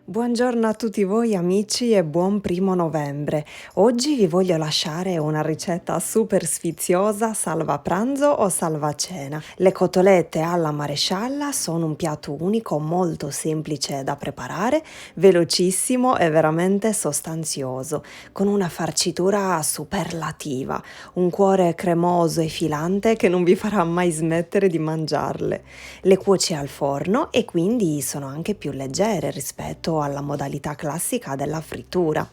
Buongiorno a tutti voi amici e buon primo novembre. Oggi vi voglio lasciare una ricetta super sfiziosa, salva pranzo o salva cena. Le cotolette alla marescialla sono un piatto unico molto semplice da preparare, velocissimo e veramente sostanzioso, con una farcitura superlativa, un cuore cremoso e filante che non vi farà mai smettere di mangiarle. Le cuoci al forno e quindi sono anche più leggere rispetto alla modalità classica della frittura.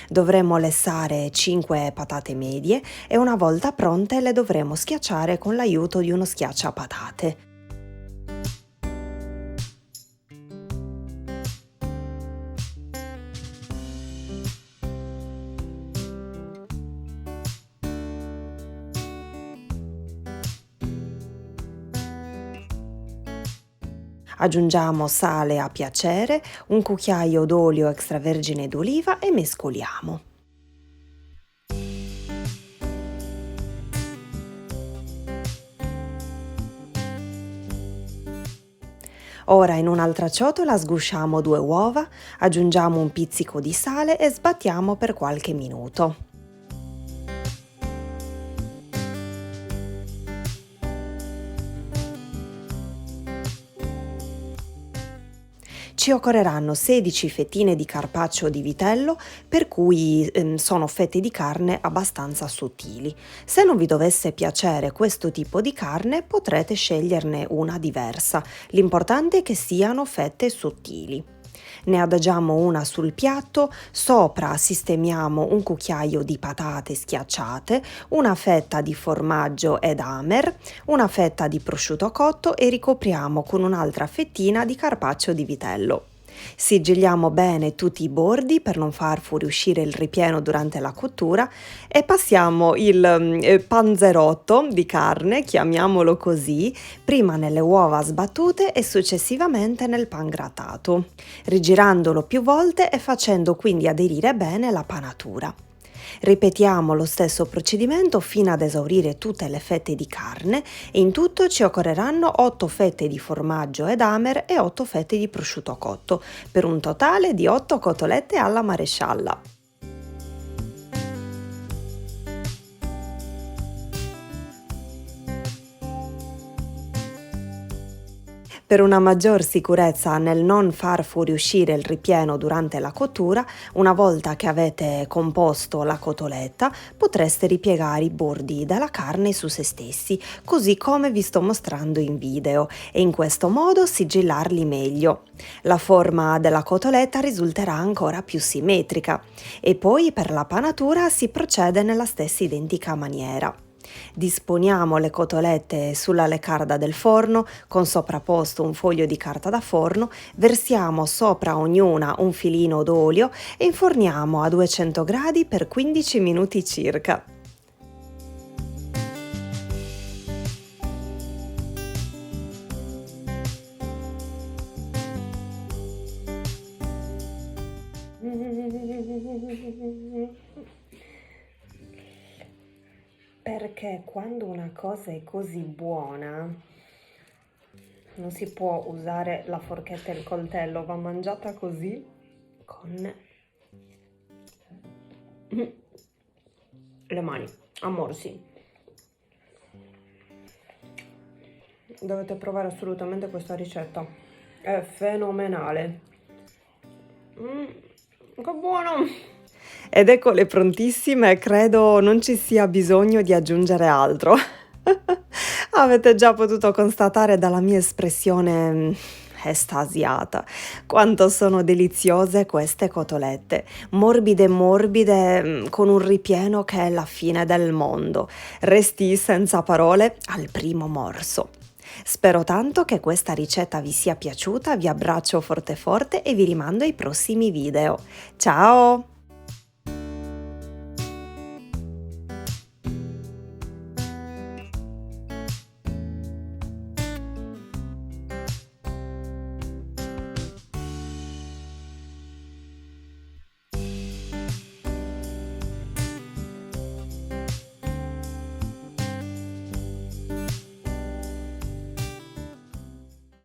Dovremo lessare 5 patate medie e una volta pronte le dovremo schiacciare con l'aiuto di uno schiacciapatate. Aggiungiamo sale a piacere, un cucchiaio d'olio extravergine d'oliva e mescoliamo. Ora in un'altra ciotola sgusciamo 2 uova, aggiungiamo un pizzico di sale e sbattiamo per qualche minuto. Ci occorreranno 16 fettine di carpaccio di vitello, per cui sono fette di carne abbastanza sottili. Se non vi dovesse piacere questo tipo di carne, potrete sceglierne una diversa. L'importante è che siano fette sottili. Ne adagiamo una sul piatto, sopra sistemiamo un cucchiaio di patate schiacciate, una fetta di formaggio Edamer, una fetta di prosciutto cotto e ricopriamo con un'altra fettina di carpaccio di vitello. Sigilliamo bene tutti i bordi per non far fuoriuscire il ripieno durante la cottura e passiamo il panzerotto di carne, chiamiamolo così, prima nelle uova sbattute e successivamente nel pan grattato, rigirandolo più volte e facendo quindi aderire bene la panatura. Ripetiamo lo stesso procedimento fino ad esaurire tutte le fette di carne e in tutto ci occorreranno 8 fette di formaggio Edamer e 8 fette di prosciutto cotto, per un totale di 8 cotolette alla marescialla. Per una maggior sicurezza nel non far fuoriuscire il ripieno durante la cottura, una volta che avete composto la cotoletta, potreste ripiegare i bordi della carne su se stessi, così come vi sto mostrando in video, e in questo modo sigillarli meglio. La forma della cotoletta risulterà ancora più simmetrica e poi per la panatura si procede nella stessa identica maniera. Disponiamo le cotolette sulla leccarda del forno con sovrapposto un foglio di carta da forno, versiamo sopra ognuna un filino d'olio e inforniamo a 200 gradi per 15 minuti circa. Perché quando una cosa è così buona non si può usare la forchetta e il coltello, va mangiata così con le mani, a morsi. Dovete provare assolutamente questa ricetta, è fenomenale. Che buono! Ed eccole prontissime, credo non ci sia bisogno di aggiungere altro. Avete già potuto constatare dalla mia espressione estasiata quanto sono deliziose queste cotolette, morbide morbide, con un ripieno che è la fine del mondo. Resti senza parole al primo morso. Spero tanto che questa ricetta vi sia piaciuta, vi abbraccio forte forte e vi rimando ai prossimi video. Ciao!